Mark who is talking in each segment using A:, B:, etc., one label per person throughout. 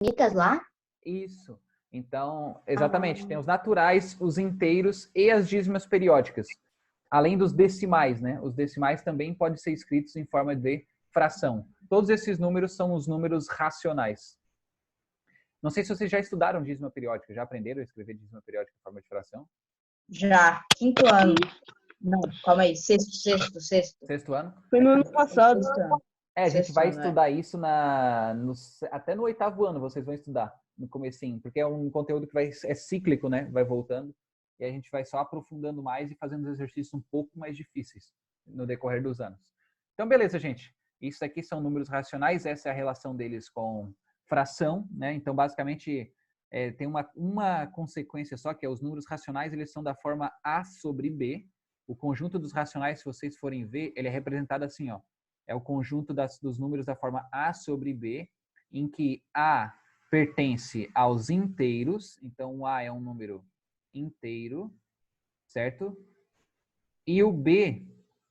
A: Infinitas lá?
B: Isso. Então, exatamente, tem os naturais, os inteiros e as dízimas periódicas. Além dos decimais, né? Os decimais também podem ser escritos em forma de fração. Todos esses números são os números racionais. Não sei se vocês já estudaram dízima periódica, já aprenderam a escrever dízima periódica em forma de fração?
C: Já, quinto ano. Não, calma aí, sexto.
B: Sexto ano?
D: Foi no ano passado.
C: Sexto ano.
B: A gente
C: Sexto
B: vai
C: ano,
B: estudar isso até no oitavo ano, vocês vão estudar, no comecinho, porque é um conteúdo que é cíclico, né? Vai voltando, e a gente vai só aprofundando mais e fazendo os exercícios um pouco mais difíceis no decorrer dos anos. Então, beleza, gente. Isso aqui são números racionais, essa é a relação deles com fração, né? Então, basicamente, tem uma consequência só, que é os números racionais, eles são da forma A sobre B. O conjunto dos racionais, se vocês forem ver, ele é representado assim, ó. É o conjunto dos números da forma A sobre B, em que A pertence aos inteiros, então o A é um número inteiro, certo? E o B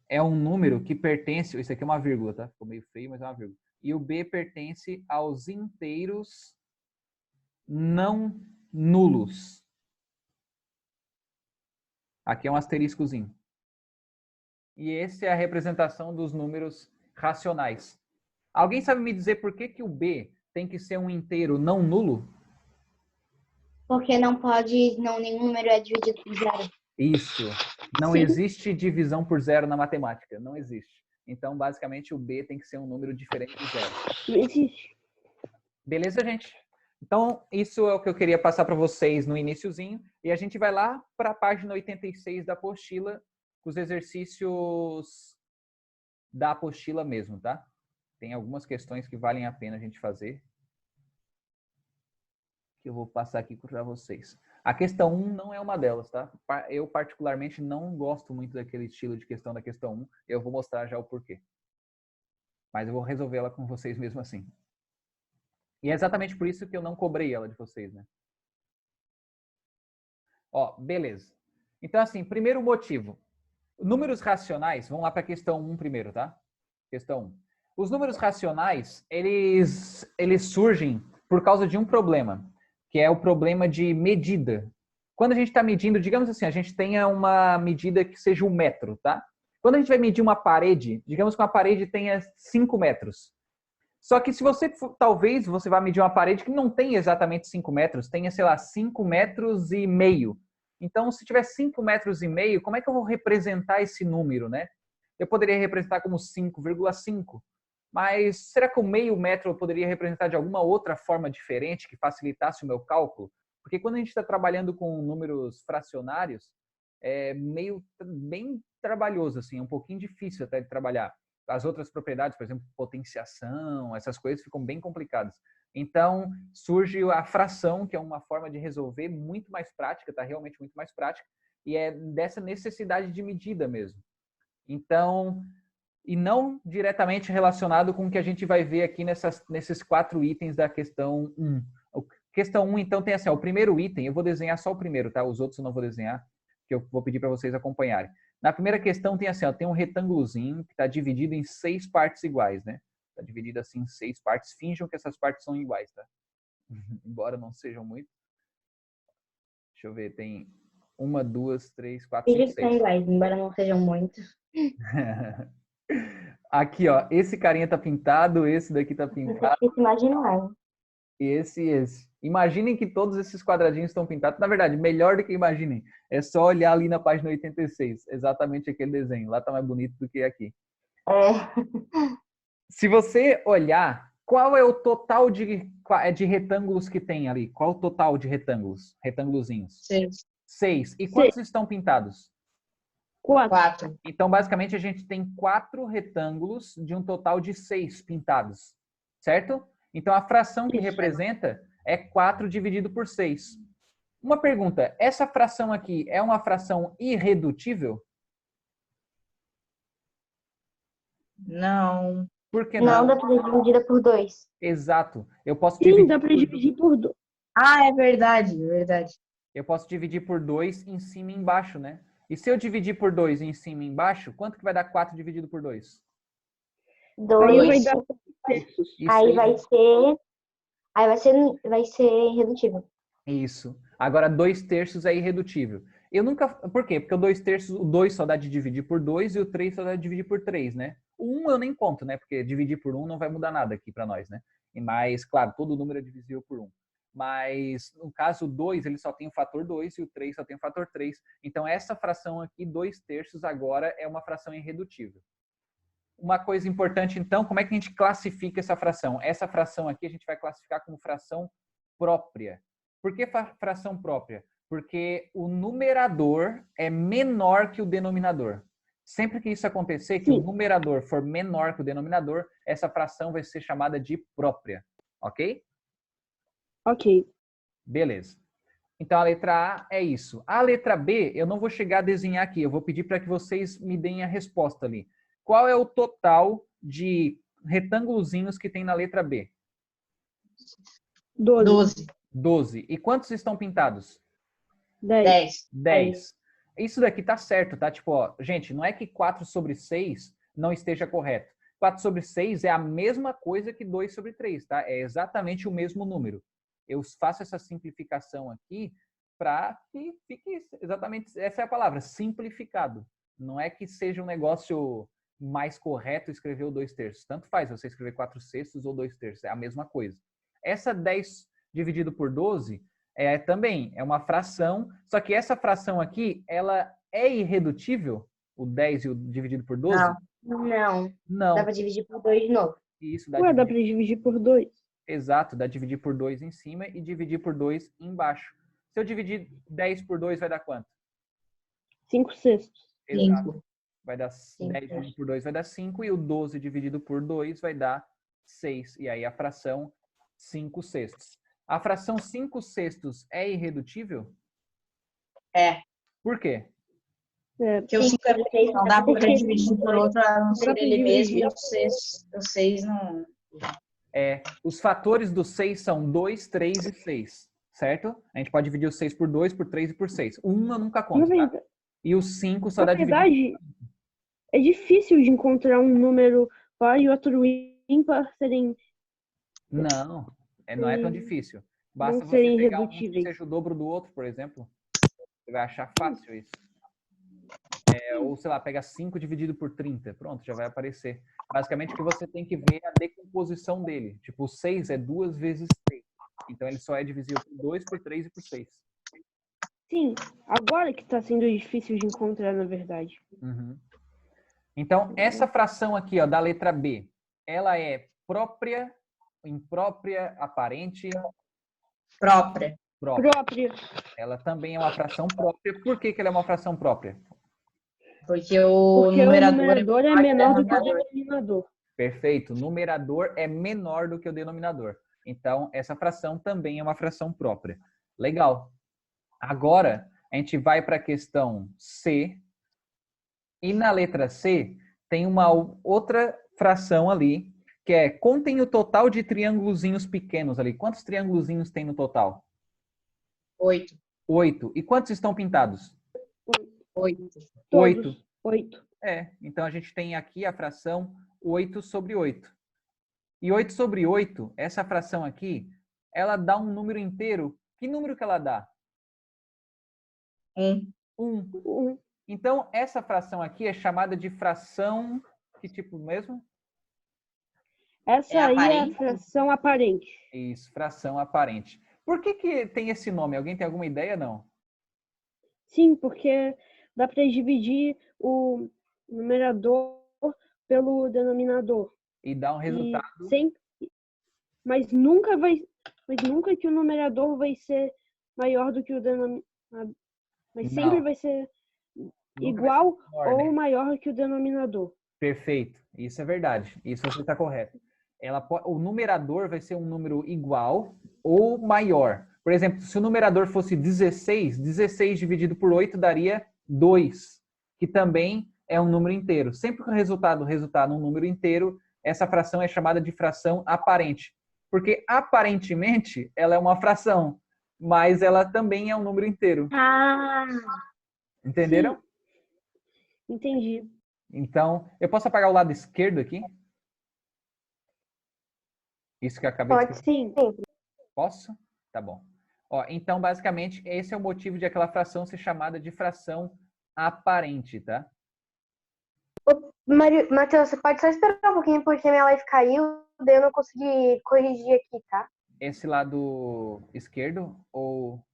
B: é um número que pertence, isso aqui é uma vírgula, tá? Ficou meio feio, mas é uma vírgula. E o B pertence aos inteiros não nulos. Aqui é um asteriscozinho. E essa é a representação dos números racionais. Alguém sabe me dizer por que o B tem que ser um inteiro não nulo?
A: Porque nenhum número é dividido por zero.
B: Isso. Não
D: Sim.
B: existe divisão por zero na matemática. Não existe. Então, basicamente, o B tem que ser um número diferente do zero.
D: Não existe.
B: Beleza, gente? Então, isso é o que eu queria passar para vocês no iniciozinho. E a gente vai lá para a página 86 da apostila, com os exercícios da apostila mesmo, tá? Tem algumas questões que valem a pena a gente fazer, que eu vou passar aqui para vocês. A questão 1 não é uma delas, tá? Eu, particularmente, não gosto muito daquele estilo de questão da questão 1. Eu vou mostrar já o porquê. Mas eu vou resolver ela com vocês mesmo assim. E é exatamente por isso que eu não cobrei ela de vocês, né? Ó, beleza. Então, assim, primeiro motivo. Números racionais, vamos lá para a questão 1 primeiro, tá? Questão 1. Os números racionais, eles surgem por causa de um problema, que é o problema de medida. Quando a gente está medindo, digamos assim, a gente tenha uma medida que seja 1 metro, tá? Quando a gente vai medir uma parede, digamos que uma parede tenha 5 metros. Só que se você, talvez, você vá medir uma parede que não tem exatamente 5 metros, tenha, sei lá, 5 metros e meio. Então, se tiver 5 metros e meio, como é que eu vou representar esse número, né? Eu poderia representar como 5,5. Mas será que o meio metro eu poderia representar de alguma outra forma diferente que facilitasse o meu cálculo? Porque quando a gente está trabalhando com números fracionários, é bem trabalhoso, assim, é um pouquinho difícil até de trabalhar. As outras propriedades, por exemplo, potenciação, essas coisas ficam bem complicadas. Então, surge a fração, que é uma forma de resolver muito mais prática, tá? Realmente muito mais prática, e é dessa necessidade de medida mesmo. Então, e não diretamente relacionado com o que a gente vai ver aqui nesses 4 itens da questão 1. Questão 1, então, tem assim, ó, o primeiro item, eu vou desenhar só o primeiro, tá? Os outros eu não vou desenhar, que eu vou pedir para vocês acompanharem. Na primeira questão tem assim, ó, tem um retângulozinho que está dividido em 6 partes iguais, né? Está dividido assim em 6 partes. Finjam que essas partes são iguais, tá? Embora não sejam muito. Deixa eu ver, tem 1, 2, 3, 4, 5,
A: Eles são
B: 6.
A: iguais, embora não sejam muitos.
B: Aqui, ó, esse carinha tá pintado, esse daqui tá pintado,
A: Você se imaginar.
B: e esse. Imaginem que todos esses quadradinhos estão pintados. Na verdade, melhor do que imaginem, é só olhar ali na página 86, exatamente aquele desenho. Lá tá mais bonito do que aqui. Se você olhar, qual é o total de retângulos que tem ali? Qual o total de retângulos? Retângulozinhos?
C: 6.
B: 6. E quantos estão pintados?
D: 4.
B: Então, basicamente, a gente tem 4 retângulos de um total de 6 pintados, certo? Então, a fração que representa é 4 dividido por 6. Uma pergunta, essa fração aqui é uma fração irredutível?
C: Não.
B: Por que
A: Não,
B: não?
A: dá pra ser dividida por 2.
B: Exato. Eu posso
D: Sim,
B: dividir
D: dá pra dividir por 2.
C: Ah, é verdade, é verdade.
B: Eu posso dividir por 2 em cima e embaixo, né? E se eu dividir por 2 em cima e embaixo, quanto que vai dar 4 dividido por 2?
A: 2.
D: Aí vai dar terços.
B: Isso
A: Aí
B: aí.
A: vai ser. Aí vai ser irredutível.
B: Isso. Agora, 2/3 é irredutível. Eu nunca... Por quê? Porque o 2/3, o 2 só dá de dividir por 2 e o 3 só dá de dividir por 3, né? O 1 eu nem conto, né? Porque dividir por 1 não vai mudar nada aqui para nós, né? Mas, claro, todo número é divisível por 1. Mas, no caso, o 2, ele só tem o fator 2 e o 3 só tem o fator 3. Então, essa fração aqui, 2/3, agora é uma fração irredutível. Uma coisa importante, então, como é que a gente classifica essa fração? Essa fração aqui a gente vai classificar como fração própria. Por que fração própria? Porque o numerador é menor que o denominador. Sempre que isso acontecer, que o numerador for menor que o denominador, essa fração vai ser chamada de própria. Ok?
D: Ok.
B: Beleza. Então, a letra A é isso. A letra B, eu não vou chegar a desenhar aqui. Eu vou pedir para que vocês me deem a resposta ali. Qual é o total de retângulozinhos que tem na letra B?
D: 12.
B: 12. E quantos estão pintados?
D: 10.
B: 10. Isso daqui tá certo, tá? Tipo, ó, gente, não é que 4/6 não esteja correto. 4/6 é a mesma coisa que 2/3, tá? É exatamente o mesmo número. Eu faço essa simplificação aqui para que fique exatamente, essa é a palavra, simplificado. Não é que seja um negócio mais correto escrever o 2/3. Tanto faz você escrever 4/6 ou 2/3, é a mesma coisa. Essa 10 dividido por 12 também é uma fração, só que essa fração aqui, ela é irredutível? O 10 e o dividido por 12?
A: Não.
B: Não.
A: Dá pra dividir por 2 de novo.
B: Isso, dá
D: Ué, dá pra dividir por 2.
B: Exato, dá dividir por 2 em cima e dividir por 2 embaixo. Se eu dividir 10 por 2, vai dar quanto?
D: 5/6.
B: Exato. Vai dar
A: 5.
B: 10 dividido por 2 vai dar 5 e o 12 dividido por 2 vai dar 6. E aí a fração 5/6. A fração 5/6 é irredutível?
C: É.
B: Por quê?
C: Porque o 5 é pequeno, não dá pra dividir por outro, a não ser
D: Dá pra
C: ele mesmo,
D: dividir.
C: e o 6 não...
B: Os fatores do 6 são 2, 3 e 6, certo? A gente pode dividir o 6 por 2, por 3 e por 6. O 1 eu nunca
D: Na
B: conto, tá?
D: verdade,
B: E o 5 só dá dividir.
D: é difícil de encontrar um número par e outro ímpar serem
B: Não é tão difícil. Basta
D: não
B: você
D: serem
B: pegar um que
D: irredutíveis.
B: seja o dobro do outro, por exemplo. Você vai achar fácil isso. Ou, sei lá, pega 5 dividido por 30. Pronto, já vai aparecer. Basicamente, o que você tem que ver é a decomposição dele. Tipo, o 6 é 2 vezes 3. Então, ele só é divisível por 2, por 3 e por 6.
D: Sim, agora que está sendo difícil de encontrar, na verdade.
B: Uhum. Então, essa fração aqui, ó, da letra B, ela é própria, imprópria, aparente?
C: Própria.
D: Própria.
B: Ela também é uma fração própria. Por que ela é uma fração própria?
C: Porque o
D: numerador é menor do que o denominador.
B: Perfeito. O numerador é menor do que o denominador. Então, essa fração também é uma fração própria. Legal. Agora, a gente vai para a questão C. E na letra C, tem uma outra fração ali, que é contém o total de triângulozinhos pequenos ali. Quantos triângulozinhos tem no total?
C: 8.
B: 8. E quantos estão pintados?
C: 8.
B: 8.
D: 8.
B: Então a gente tem aqui a fração 8 sobre 8. E 8 sobre 8, essa fração aqui, ela dá um número inteiro. Que número que ela dá?
C: 1.
B: 1. Então, essa fração aqui é chamada de fração... Que tipo mesmo?
D: Essa aí é a fração aparente.
B: Isso, fração aparente. Por que tem esse nome? Alguém tem alguma ideia, não?
D: Sim, porque dá para dividir o numerador pelo denominador.
B: E dá um resultado...
D: Mas nunca que o numerador vai ser maior do que o denominador. Mas sempre vai ser igual
B: menor,
D: ou
B: né?
D: maior que o denominador.
B: Perfeito. Isso é verdade. Isso você está correto. O numerador vai ser um número igual ou maior. Por exemplo, se o numerador fosse 16, 16 dividido por 8 daria 2, que também é um número inteiro. Sempre que o resultado um número inteiro, essa fração é chamada de fração aparente. Porque aparentemente ela é uma fração, mas ela também é um número inteiro. Entenderam?
D: Sim. Entendi.
B: Então, eu posso apagar o lado esquerdo aqui? Isso que eu acabei de
A: Pode sim.
B: Posso? Tá bom. Ó, então, basicamente, esse é o motivo de aquela fração ser chamada de fração aparente, tá?
E: Matheus, você pode só esperar um pouquinho porque minha live caiu, daí eu não consegui corrigir aqui, tá?
B: Esse lado esquerdo ou...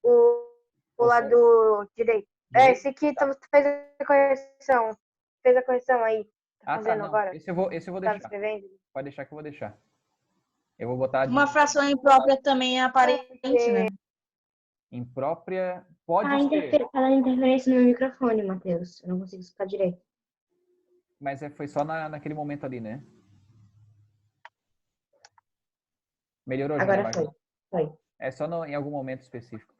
E: O lado direito. É, esse aqui tu fez a correção. Fez a correção aí. Tá fazendo
B: não.
E: agora?
B: Esse eu vou
E: Tava
B: deixar.
E: escrevendo?
B: Pode deixar que eu vou deixar. Eu vou botar
C: Uma fração imprópria também é aparente, né?
B: imprópria. Pode ser.
A: Tá dando interferência no meu microfone, Matheus. Eu não consigo escutar direito.
B: Mas foi só naquele momento ali, né? Melhorou,
A: Agora
B: João?
A: foi.
B: É só em algum momento específico.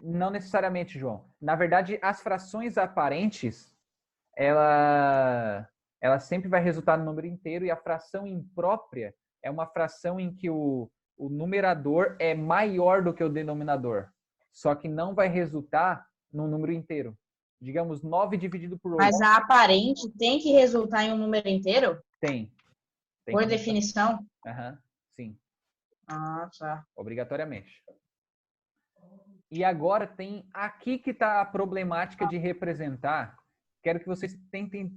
B: Não necessariamente, João. Na verdade, as frações aparentes, ela sempre vai resultar no número inteiro, e a fração imprópria é uma fração em que o numerador é maior do que o denominador, só que não vai resultar num número inteiro. Digamos, 9 dividido por 8.
C: Mas a aparente tem que resultar em um número inteiro?
B: Tem
C: Por
B: que
C: definição?
B: Aham, sim.
C: Ah, tá.
B: Obrigatoriamente. E agora tem aqui que está a problemática de representar. Quero que vocês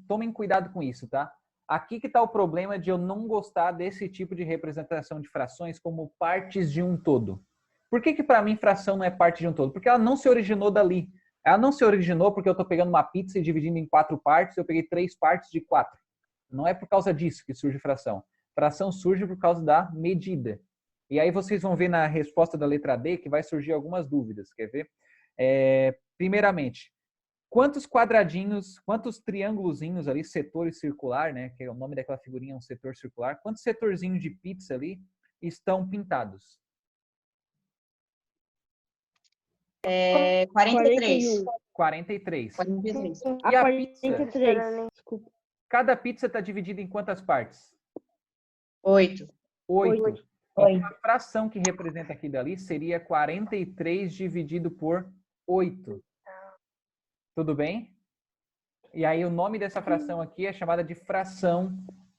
B: tomem cuidado com isso, tá? Aqui que está o problema de eu não gostar desse tipo de representação de frações como partes de um todo. Por que para mim fração não é parte de um todo? Porque ela não se originou dali. Ela não se originou porque eu estou pegando uma pizza e dividindo em 4 partes, eu peguei 3 partes de 4. Não é por causa disso que surge fração. Fração surge por causa da medida. E aí vocês vão ver na resposta da letra D que vai surgir algumas dúvidas. Quer ver? Primeiramente, quantos quadradinhos, quantos triângulozinhos ali, setor circular, né? Que é o nome daquela figurinha, um setor circular. Quantos setorzinhos de pizza ali estão pintados?
C: 43.
B: 43.
C: 43.
B: E a pizza?
D: 43. Desculpa.
B: Cada pizza está dividida em quantas partes?
C: 8.
B: 8. Então, a fração que representa aqui dali seria 43 dividido por 8. Tudo bem? E aí o nome dessa fração aqui é chamada de fração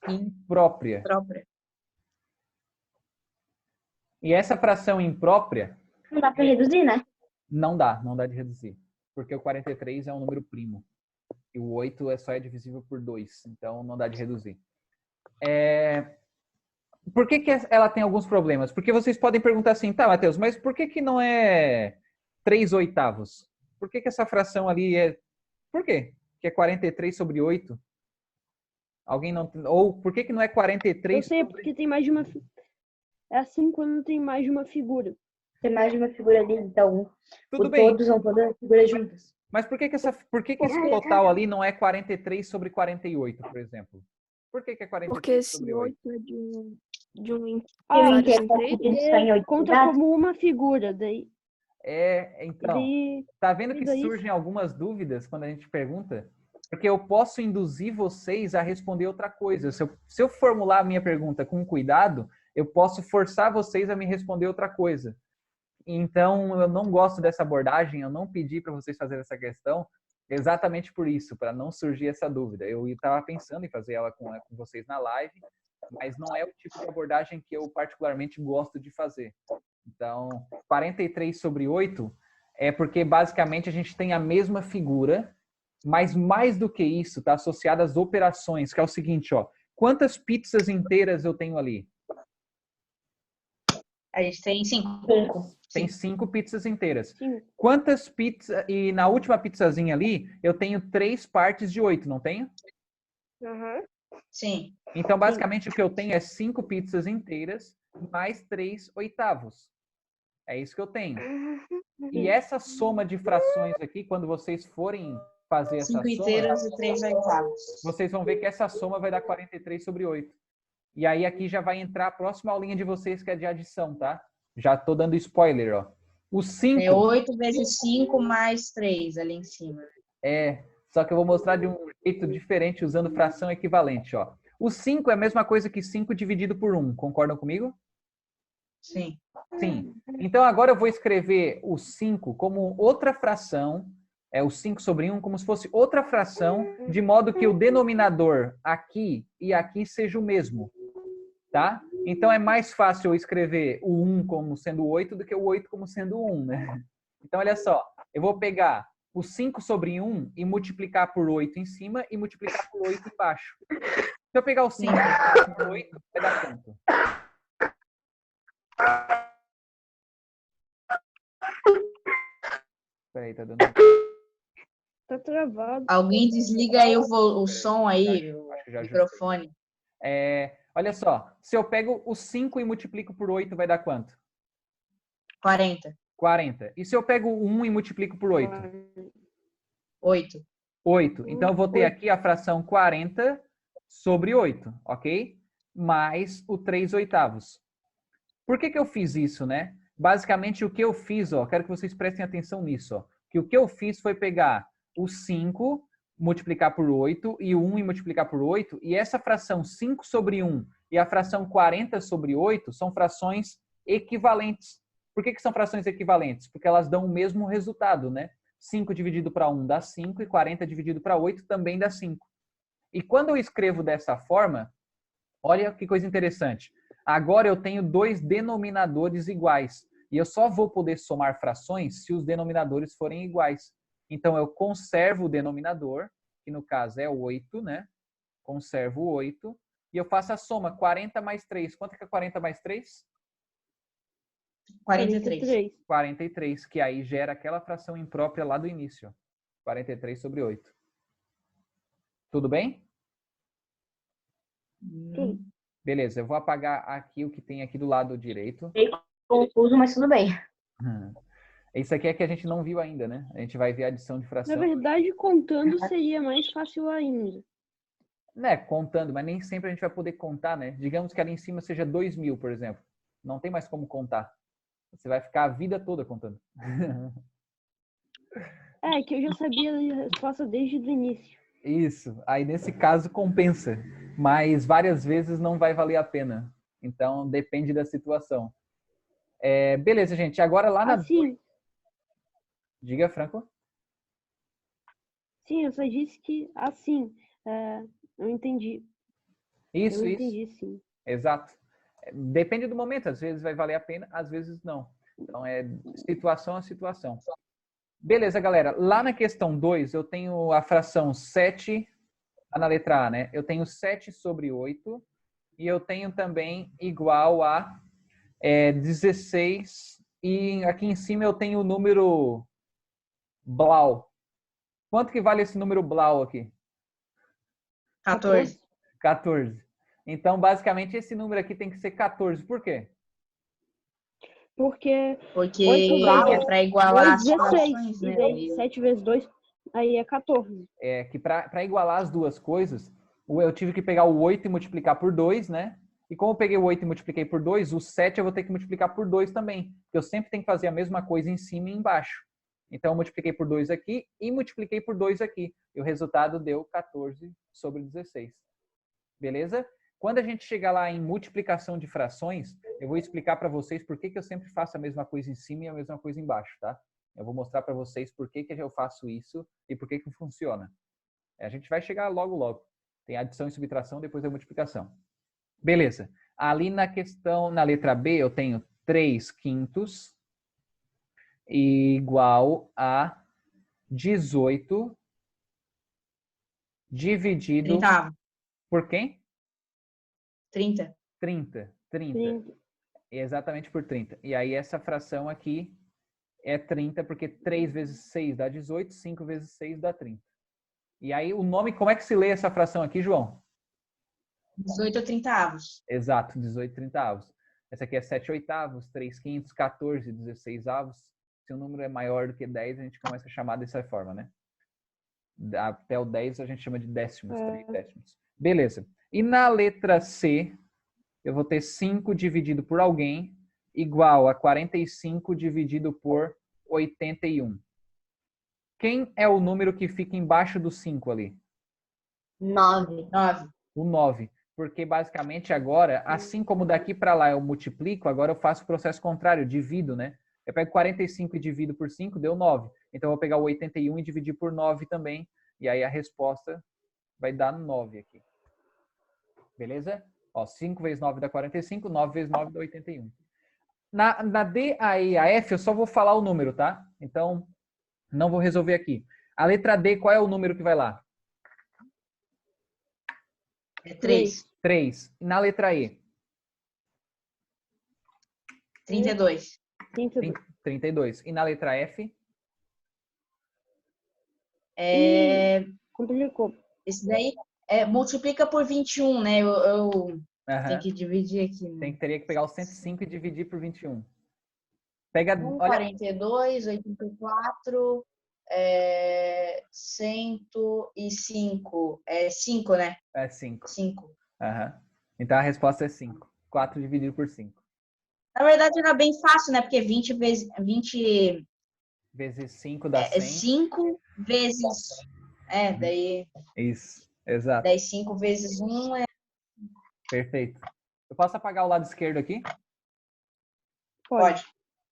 B: imprópria. E essa fração imprópria...
A: Não dá para reduzir, né?
B: Não dá de reduzir. Porque o 43 é um número primo. E o 8 só é divisível por 2. Então não dá de reduzir. Por que ela tem alguns problemas? Porque vocês podem perguntar assim, tá, Matheus, mas por que não é 3/8? Por que essa fração ali é... Por quê? Que é 43 sobre 8? Alguém não... Ou por que não é 43
D: Eu sei, porque tem mais de uma... É assim quando tem mais de uma figura.
A: Tem mais de uma figura ali, então
B: Tudo bem.
A: todos são todas as figuras juntas.
B: Mas por que esse total ali não é 43 sobre 48, por exemplo? Por que é 43
F: Porque esse
B: sobre 8?
F: 8 é de um
A: Tem que
F: inteiros.
A: tá em 8
D: Conta
A: pedaços.
D: como uma figura, daí...
B: Então,
D: daí
B: tá vendo que
D: daí-
B: surgem algumas dúvidas quando a gente pergunta? Porque eu posso induzir vocês a responder outra coisa. Se eu formular a minha pergunta com cuidado, eu posso forçar vocês a me responder outra coisa. Então, eu não gosto dessa abordagem, eu não pedi para vocês fazerem essa questão exatamente por isso, para não surgir essa dúvida. Eu estava pensando em fazer ela com vocês na live, mas não é o tipo de abordagem que eu particularmente gosto de fazer. Então, 43 sobre 8 é porque basicamente a gente tem a mesma figura, mas mais do que isso, está associada às operações, que é o seguinte, ó. Quantas pizzas inteiras eu tenho ali?
C: A gente tem 5.
B: Tem 5 pizzas inteiras.
D: 5.
B: Quantas pizzas... E na última pizzazinha ali, eu tenho 3 partes de 8, não tenho?
E: Uhum.
C: Sim.
B: Então, basicamente, o que eu tenho é 5 pizzas inteiras mais 3/8. É isso que eu tenho. E essa soma de frações aqui, quando vocês forem fazer essa
C: 5
B: soma,
C: inteiros e 3/8.
B: vocês vão ver que essa soma vai dar 43 sobre 8. E aí aqui já vai entrar a próxima aulinha de vocês, que é de adição, tá? Já tô dando spoiler, ó. O 5...
C: É 8 vezes 5 mais 3 ali em cima.
B: Só que eu vou mostrar de um jeito diferente, usando fração equivalente, ó. O 5 é a mesma coisa que 5 dividido por 1. Concordam comigo?
C: Sim.
B: Sim. Então agora eu vou escrever o 5 como outra fração, o 5 sobre 1, como se fosse outra fração, de modo que o denominador aqui e aqui seja o mesmo, tá? Então é mais fácil eu escrever o 1 como sendo 8 do que o 8 como sendo 1, né? Então olha só, eu vou pegar o 5 sobre 1 e multiplicar por 8 em cima e multiplicar por 8 embaixo. Se eu pegar o 5 por 8, vai dar quanto? Peraí, tá dando...
D: Tá travado.
C: Alguém desliga aí o som aí, o
B: Acho que já
C: microfone.
B: olha só, se eu pego o 5 e multiplico por 8, vai dar quanto?
C: 40.
B: 40. E se eu pego o 1 e multiplico por 8?
C: 8.
B: 8. Então eu vou ter aqui a fração 40 sobre 8, ok? Mais o 3 oitavos. Por que eu fiz isso, né? Basicamente o que eu fiz, ó, quero que vocês prestem atenção nisso, ó, que o que eu fiz foi pegar o 5, multiplicar por 8 e o 1 e multiplicar por 8, e essa fração 5 sobre 1 e a fração 40 sobre 8 são frações equivalentes. Por que são frações equivalentes? Porque elas dão o mesmo resultado, né? 5 dividido para 1 dá 5 e 40 dividido para 8 também dá 5. E quando eu escrevo dessa forma, olha que coisa interessante. Agora eu tenho dois denominadores iguais. E eu só vou poder somar frações se os denominadores forem iguais. Então eu conservo o denominador, que no caso é 8, né? Conservo 8. E eu faço a soma, 40 mais 3. Quanto que é 40 mais 3?
C: 43.
B: 43, que aí gera aquela fração imprópria lá do início. 43 sobre 8. Tudo bem?
D: Tudo.
B: Beleza, eu vou apagar aqui o que tem aqui do lado direito.
A: Confuso, mas tudo bem.
B: Isso aqui é que a gente não viu ainda, né? A gente vai ver a adição de fração.
D: Na verdade, contando seria mais fácil ainda.
B: Né, contando, mas nem sempre a gente vai poder contar, né? Digamos que ali em cima seja 2.000, por exemplo. Não tem mais como contar. Você vai ficar a vida toda contando.
D: É, que eu já sabia a resposta desde o início.
B: Isso. Aí, nesse caso, compensa. Mas várias vezes não vai valer a pena. Então, depende da situação. Beleza, gente. Agora lá na...
D: Assim,
B: Diga, Franco.
D: sim, eu só disse que assim, eu entendi.
B: Isso.
D: Eu entendi, sim.
B: Exato. Depende do momento. Às vezes vai valer a pena, às vezes não. Então, é situação a situação. Beleza, galera. Lá na questão 2, eu tenho a fração 7, na letra A, né? Eu tenho 7 sobre 8 e eu tenho também igual a 16 e aqui em cima eu tenho o número blau. Quanto que vale esse número blau aqui?
C: 14.
B: 14. Então, basicamente, esse número aqui tem que ser 14. Por quê?
D: Porque
C: Porque
D: 8
C: é para igualar as
D: 16,
C: frações,
D: e
C: né?
D: daí 7 vezes 2, aí é 14.
B: É que para igualar as duas coisas, eu tive que pegar o 8 e multiplicar por 2, né? E como eu peguei o 8 e multipliquei por 2, o 7 eu vou ter que multiplicar por 2 também. Porque eu sempre tenho que fazer a mesma coisa em cima e embaixo. Então, eu multipliquei por 2 aqui e multipliquei por 2 aqui. E o resultado deu 14 sobre 16. Beleza? Quando a gente chegar lá em multiplicação de frações, eu vou explicar para vocês por que eu sempre faço a mesma coisa em cima e a mesma coisa embaixo, tá? Eu vou mostrar para vocês por que eu faço isso e por que funciona. A gente vai chegar logo. Tem adição e subtração, depois a multiplicação. Beleza. Ali na questão, na letra B, eu tenho 3 quintos igual a 18 dividido
C: 30.
B: por quem?
C: 30.
B: 30.
D: 30.
B: Exatamente por 30. E aí essa fração aqui é 30, porque 3 vezes 6 dá 18, 5 vezes 6 dá 30. E aí o nome, como é que se lê essa fração aqui, João?
C: 18 30avos.
B: Exato, 18 30avos. Essa aqui é 7 oitavos, 3 quintos, 14 16avos. Se o número é maior do que 10, a gente começa a chamar dessa forma, né? Até o 10 a gente chama de décimos, 3 décimos. Beleza. E na letra C, eu vou ter 5 dividido por alguém igual a 45 dividido por 81. Quem é o número que fica embaixo do 5 ali?
A: 9.
C: 9.
B: O 9. Porque basicamente agora, assim como daqui para lá eu multiplico, agora eu faço o processo contrário, divido, né? Eu pego 45 e divido por 5, deu 9. Então eu vou pegar o 81 e dividir por 9 também. E aí a resposta vai dar 9 aqui. Beleza? Ó, 5 vezes 9 dá 45, 9 vezes 9 dá 81. Na D, A, E e a F, eu só vou falar o número, tá? Então, não vou resolver aqui. A letra D, qual é o número que vai lá?
C: É 3.
B: 3. E na letra E?
C: 32.
B: 32. E na letra F?
D: Complicou.
C: Esse daí multiplica por 21, né? Eu tenho que dividir aqui. Né?
B: Teria que pegar o 105 e dividir por 21. Pega,
C: 1,
B: olha,
C: 42, 84, 105. É 5, né?
B: é 5.
C: 5.
B: Então a resposta é 5. 4 dividido por 5.
C: Na verdade, era bem fácil, né? Porque 20 vezes
B: 5 dá 100.
C: 5 vezes. Daí.
B: Isso, exato.
C: Daí 5 vezes 1 é.
B: Perfeito. Eu posso apagar o lado esquerdo aqui?
C: Pode.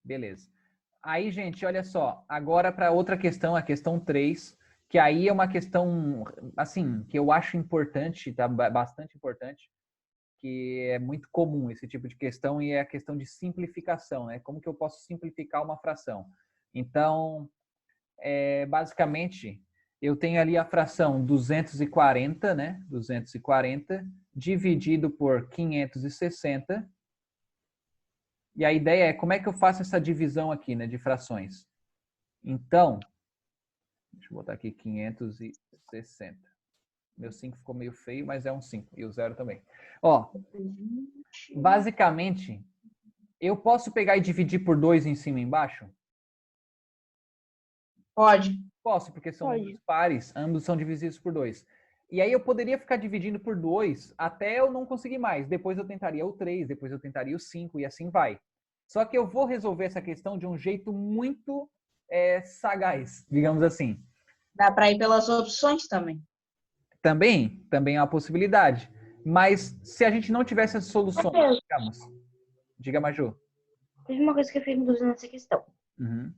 B: Beleza. Aí, gente, olha só. Agora para outra questão, a questão 3, que aí é uma questão, assim, que eu acho importante, tá? Bastante importante, que é muito comum esse tipo de questão e é a questão de simplificação, né? Como que eu posso simplificar uma fração? Então, basicamente, eu tenho ali a fração 240, né? 240 dividido por 560. E a ideia é como é que eu faço essa divisão aqui, né, de frações. Então, deixa eu botar aqui 560. Meu 5 ficou meio feio, mas é um 5. E o 0 também. Ó, basicamente, eu posso pegar e dividir por 2 em cima e embaixo?
C: Pode.
B: Posso, porque são números pares, ambos são divisíveis por 2. E aí eu poderia ficar dividindo por 2 até eu não conseguir mais. Depois eu tentaria o 3, depois eu tentaria o 5 e assim vai. Só que eu vou resolver essa questão de um jeito muito sagaz, digamos assim.
C: Dá para ir pelas opções também.
B: Também é uma possibilidade. Mas se a gente não tivesse as soluções, digamos. Diga, Maju.
A: Teve uma coisa que eu fiquei me dúvida nessa questão.
B: Uhum.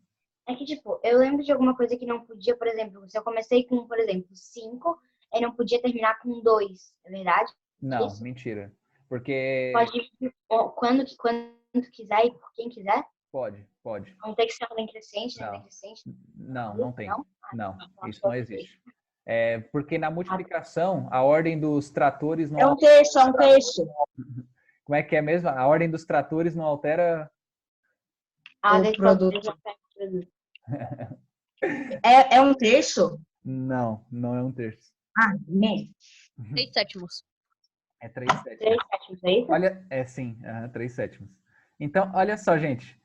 A: É que, tipo, eu lembro de alguma coisa que não podia, por exemplo, se eu comecei com, por exemplo, 5, eu não podia terminar com 2, é verdade?
B: Não,
A: Isso?
B: mentira. Porque...
A: Pode ir quando quiser e por quem quiser?
B: Pode.
A: Não tem que ser ordem crescente, né?
B: Não.
A: Ordem crescente.
B: Não tem. Não,
A: Então,
B: isso não existe. Porque na multiplicação, a ordem dos tratores não...
C: É um terço.
B: Como é que é mesmo? A ordem dos tratores não altera...
C: O produto. É um terço?
B: Não é um terço.
C: Né?
F: 3 sétimos.
B: É 3 sétimos.
A: 3 sétimos, é isso?
B: Olha, sim, 3 sétimos. Então, olha só, gente.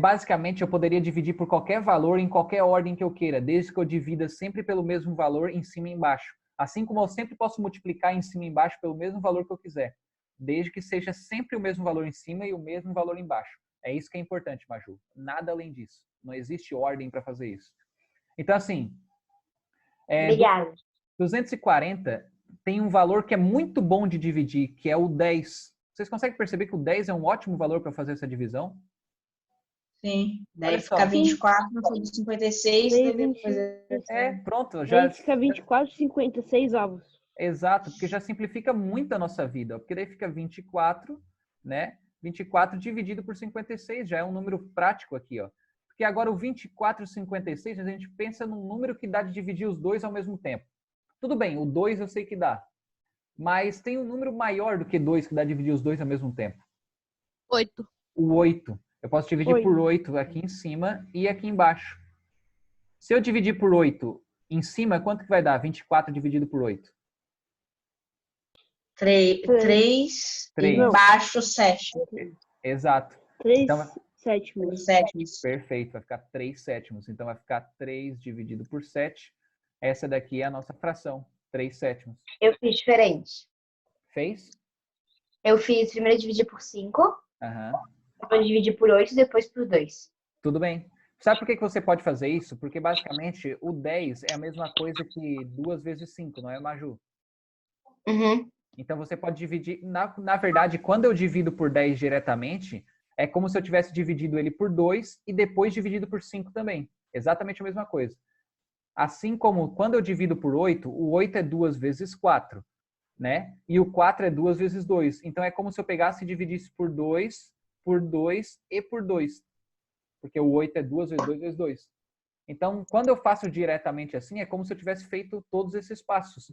B: Basicamente, eu poderia dividir por qualquer valor em qualquer ordem que eu queira, desde que eu divida sempre pelo mesmo valor em cima e embaixo. Assim como eu sempre posso multiplicar em cima e embaixo pelo mesmo valor que eu quiser, desde que seja sempre o mesmo valor em cima e o mesmo valor embaixo. É isso que é importante, Maju. Nada além disso. Não existe ordem para fazer isso. Então, assim...
A: Obrigada.
B: 240 tem um valor que é muito bom de dividir, que é o 10. Vocês conseguem perceber que o 10 é um ótimo valor para fazer essa divisão?
C: Sim. Daí fica 24, não foi 56.
B: Pronto. Já
D: fica 24, 56 ovos.
B: Exato, porque já simplifica muito a nossa vida. Porque daí fica 24, né? 24 dividido por 56 já é um número prático aqui, ó. Porque agora o 24 e 56, a gente pensa num número que dá de dividir os dois ao mesmo tempo. Tudo bem, o 2 eu sei que dá. Mas tem um número maior do que 2 que dá de dividir os dois ao mesmo tempo.
F: 8.
B: O 8. Eu posso dividir por 8 aqui em cima e aqui embaixo. Se eu dividir por 8 em cima, quanto que vai dar? 24 dividido por 8.
C: 3. Embaixo, 7.
B: Exato.
D: 3
B: então,
D: sétimos.
B: Perfeito, vai ficar 3 sétimos. Então vai ficar 3 dividido por 7. Essa daqui é a nossa fração, 3 sétimos.
A: Eu fiz diferente.
B: Fez?
A: Eu fiz primeiro dividir por 5, depois dividir por 8, depois por 2.
B: Tudo bem. Sabe por que você pode fazer isso? Porque basicamente o 10 é a mesma coisa que 2 vezes 5, não é, Maju?
A: Uhum.
B: Então você pode dividir... Na verdade, quando eu divido por 10 diretamente, é como se eu tivesse dividido ele por 2 e depois dividido por 5 também. Exatamente a mesma coisa. Assim como quando eu divido por 8, o 8 é 2 vezes 4. né? E o 4 é 2 vezes 2. Então, é como se eu pegasse e dividisse por 2 e por 2. Porque o 8 é 2 vezes 2 vezes 2. Então, quando eu faço diretamente assim, é como se eu tivesse feito todos esses passos.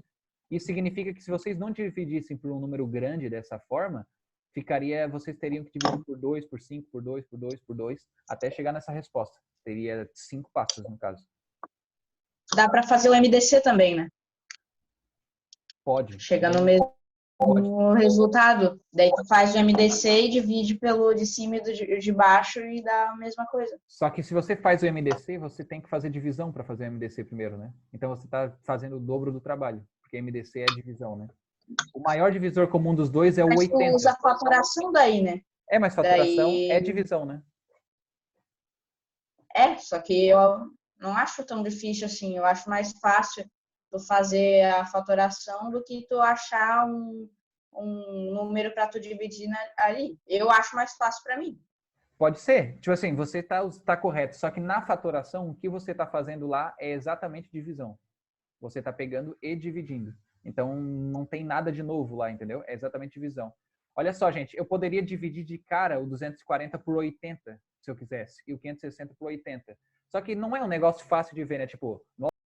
B: Isso significa que se vocês não dividissem por um número grande dessa forma, vocês teriam que dividir por 2, por 5, por 2, por 2, por 2, até chegar nessa resposta. Teria 5 passos, no caso.
C: Dá para fazer o MDC também, né?
B: Pode.
C: Chega no mesmo resultado. Daí tu faz o MDC e divide pelo de cima e do de baixo e dá a mesma coisa.
B: Só que se você faz o MDC, você tem que fazer divisão para fazer o MDC primeiro, né? Então você está fazendo o dobro do trabalho, porque MDC é divisão, né? O maior divisor comum dos dois é o 80.
C: Mas tu usa a fatoração daí, né?
B: Mas fatoração é divisão, né?
C: Só que eu não acho tão difícil assim. Eu acho mais fácil tu fazer a fatoração do que tu achar um número para tu dividir ali. Eu acho mais fácil para mim.
B: Pode ser. Tipo assim, você tá correto. Só que na fatoração, o que você está fazendo lá é exatamente divisão. Você está pegando e dividindo. Então, não tem nada de novo lá, entendeu? É exatamente divisão. Olha só, gente. Eu poderia dividir de cara o 240 por 80, se eu quisesse. E o 560 por 80. Só que não é um negócio fácil de ver, né? Tipo,